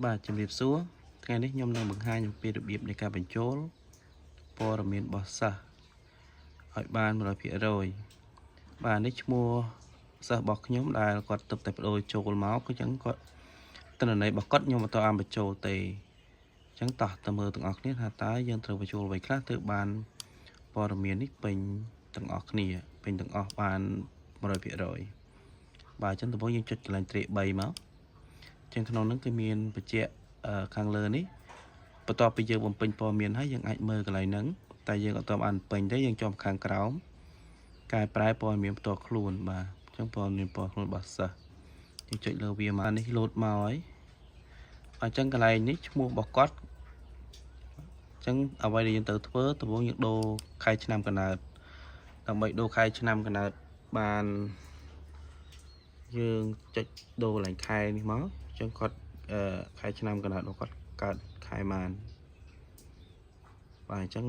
បាទជំរាបសួរថ្ងៃនេះខ្ញុំនឹងបង្ហាញអំពីរបៀបនៃការបញ្ចូលព័ត៌មានរបស់សិស្សឲ្យបាន 100% បាទនេះឈ្មោះសិស្សរបស់ខ្ញុំដែលគាត់ទើបតែបដូរចូលមកគឺចឹងគាត់ទិន្នន័យរបស់គាត់ខ្ញុំបន្តឲ្យបញ្ចូលទេអញ្ចឹងតោះទៅមើលទាំងអស់គ្នាថាតើយើងត្រូវបញ្ចូលអ្វីខ្លះទើបបានព័ត៌មាននេះពេញទាំងអស់គ្នាពេញទាំងអស់បាន 100% បាទអញ្ចឹងដំបូងយើងចុចកន្លែងត្រេក3មកចឹងក្នុងហ្នឹងគឺមានបញ្ជាក់ខាងលើនេះបន្ទាប់ពីយើងបំពេញព័ត៌មានហើយយើងអាចមើលកន្លែងហ្នឹងតែយើងអត់ទាន់បានពេញទេយើងចំខាងក្រោមកែប្រែព័ត៌មានផ្ទាល់ខ្លួនបាទអញ្ចឹងព័ត៌មានផ្ទាល់ខ្លួនរបស់សិស្សយើងចុចលើវាមកនេះលោតមកហើយអញ្ចឹងកន្លែងនេះឈ្មោះរបស់គាត់អញ្ចឹងអ្វីដែលយើងត្រូវធ្វើដំបូងយើងដូរខែឆ្នាំកំណើតដើម្បីដូរខែឆ្នាំកំណើតបានយើងចុចដូរកន្លែងខែនេះមកអញ្ចឹងគាត់ខែឆ្នាំកំណើតរបស់គាត់កើតខែម៉ានបាទអញ្ចឹង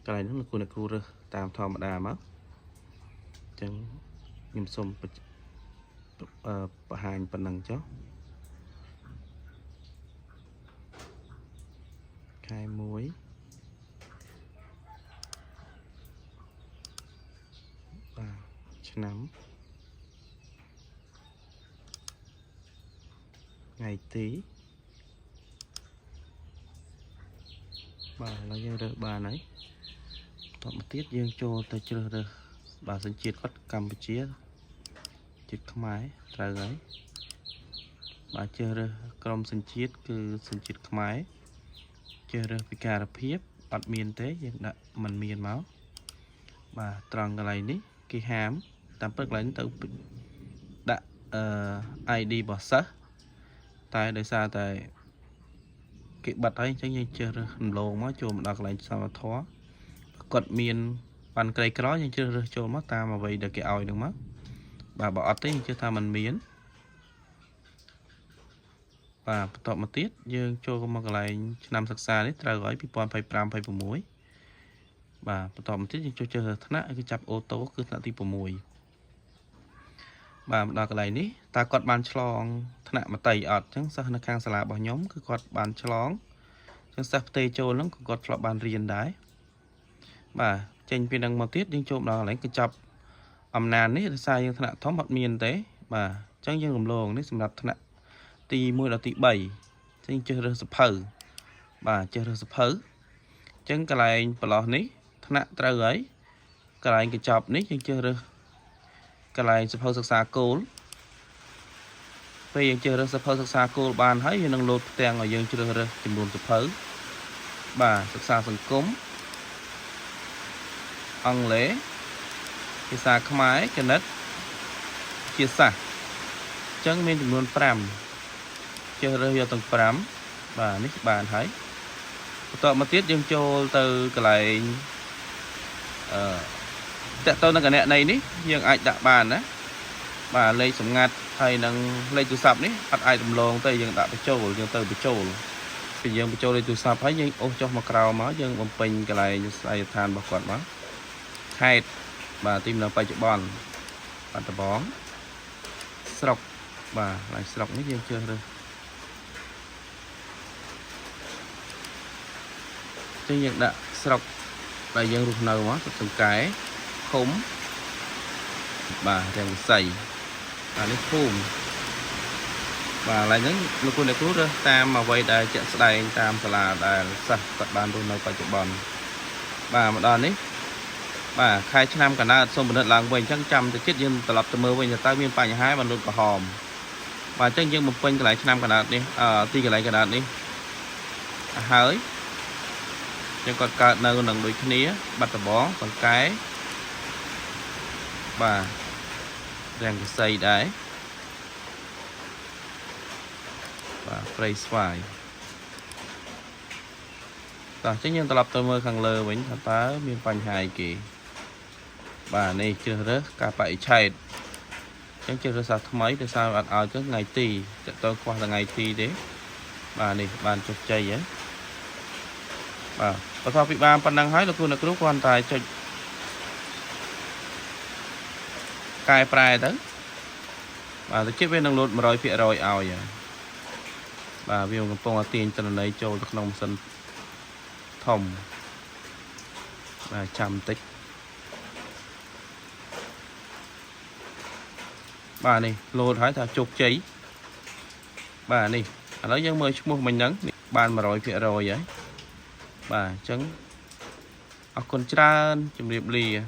កន្លែងនេះលោកគ្រូរើសតាមធម្មតាមកអញ្ចឹងខ្ញុំសូមបង្ហាញប៉ុណ្ណឹងចុះខែ1បាទឆ្នាំថ្ងៃទីបាទឥឡូវយើងរើសបានហើយតទៅទៀតយើងចូលទៅជ្រើសរើសបាទសញ្ជាតិគាត់កម្ពុជាជាតិខ្មែរត្រូវហើយបាទជ្រើសរើសក្រុមសញ្ជាតិគឺសញ្ជាតិខ្មែរជ្រើសរើសពិការភាពអត់មានទេយើងដាក់មិនមានមកបាទត្រង់កន្លែងនេះគេហាមតាមពិតកន្លែងទៅដាក់ID របស់សិស្សតែដោយសារតែគេបិទហើយអញ្ចឹងយើងជ្រើសរើសរំលងមកចូលមកដល់កន្លែងសមត្ថៈគាត់មានប៉ាន់ក្រីក្រយើងជ្រើសរើសចូលមកតាមអ្វីដែលគេឲ្យនឹងមកបាទបើអត់ទេយើងជឿថាมันមានបាទបន្តមកទៀតយើងចូលមកកន្លែងឆ្នាំសិក្សានេះត្រូវហើយ2025-26បាទបន្តមកទៀតយើងចូលជ្រើសរើសថ្នាក់គឺចាប់អូតូគឺថ្នាក់ទី6បាទមកដល់កន្លែងនេះតើគាត់បានឆ្លងថ្នាក់មត្តេយ្យអត់អញ្ចឹងសិស្សនៅខាងសាលារបស់ខ្ញុំគឺគាត់បានឆ្លងអញ្ចឹងសិស្សផ្ទេរចូលហ្នឹងក៏គាត់ធ្លាប់បានរៀនដែរបាទចេញពីនឹងមកទៀតយើងចូលដល់កន្លែងកញ្ចប់អំណាចនេះដោយសារយើងថ្នាក់ធំអត់មានទេបាទអញ្ចឹងយើងរំលងនេះសម្រាប់ថ្នាក់ទី1ដល់ទី3អញ្ចឹងជ្រើសរើសសភៅបាទជ្រើសរើសសភៅអញ្ចឹងកន្លែងប្រឡោះនេះថ្នាក់ត្រូវហើយកន្លែងកញ្ចប់នេះយើងជ្រើសរើសកន្លែងសភៅសិក្សាគោលពេលយើងជ្រើសរើសសភៅសិក្សាគោលបានហើយយើងនឹងលោតផ្ទាំងឲ្យយើងជ្រើសរើសចំនួនសភៅបាទសិក្សាសង្គមអង់គ្លេសភាសាខ្មែរគណិតជាសាស្ត្រអញ្ចឹងមានចំនួន5ជ្រើសរើសយកទាំង5បាទនេះបានហើយបន្តមកទៀតយើងចូលទៅកន្លែងតើតើនៅគណនីនេះយើងអាចដាក់បានណាបាទលេខសម្ងាត់ហើយនឹងលេខទូរស័ព្ទនេះអត់អាចរំលងទេយើងដាក់បញ្ចូលយើងទៅបញ្ចូលពេលយើងបញ្ចូលលេខទូរស័ព្ទហើយយើងអូសចុះមកក្រោមមកយើងបំពេញកន្លែងស្អីឋានរបស់គាត់មកខេត្តបាទទីនៅបច្ចុប្បន្នបាត់ដំបងស្រុកបាទកន្លែងស្រុកនេះយើងជ្រើសរើសចឹងយើងដាក់ស្រុកដែលយើងរស់នៅមកទៅកែឃុំបាទទាំងវិស័យអានេះភូមិបាទឡើយហ្នឹងលោកគ្រូរើសតាមអ្វីដែលជាក់ស្ដែងតាមសាលាដែលសិស្សគាត់បានរស់នៅបច្ចុប្បន្នបាទមកដល់នេះបាទខែឆ្នាំកណ្ដាលសូមពិនិត្យឡើងវិញអញ្ចឹងចាំទៅចិត្តយើងត្រឡប់ទៅមើលវិញតើមានបញ្ហាបានលុតក្រហមបាទអញ្ចឹងយើងបំពេញកន្លែងឆ្នាំកណ្ដាលនេះទីកន្លែងកណ្ដាលនេះហើយយើងគាត់កើតនៅនឹងដូចគ្នាបាត់ដំបងសង្កែបាទរាំងកសីដែរបាទព្រៃស្វាយតោះអញ្ចឹងយើងត្រឡប់ទៅមើលខាងលើវិញថាតើមានបញ្ហាអីគេបាទនេះជ្រើសរើសការបរិច្ឆេទអញ្ចឹងជ្រើសរើសសាស្ត្រថ្មីដោយសារអត់ឲ្យទៅថ្ងៃទីតើតើខ្វះថ្ងៃទីទេបាទនេះបានចុះជ័យហ៎បាទបន្ទាប់ពីបានប៉ុណ្ណឹងហើយលោកគ្រូអ្នកគ្រូគ្រាន់តែចុចកែប្រែទៅបាទទៅជិះវានឹងលោត 100% ឲ្យ bà vì một phong tiền cho này cho nông sân thòng và chăm tích bà này lột hỏi thà chục cháy bà này nó dân mời mua mình nắng bàn mà rồi phía rồi ấy bà trứng con tràn chùm điệp lì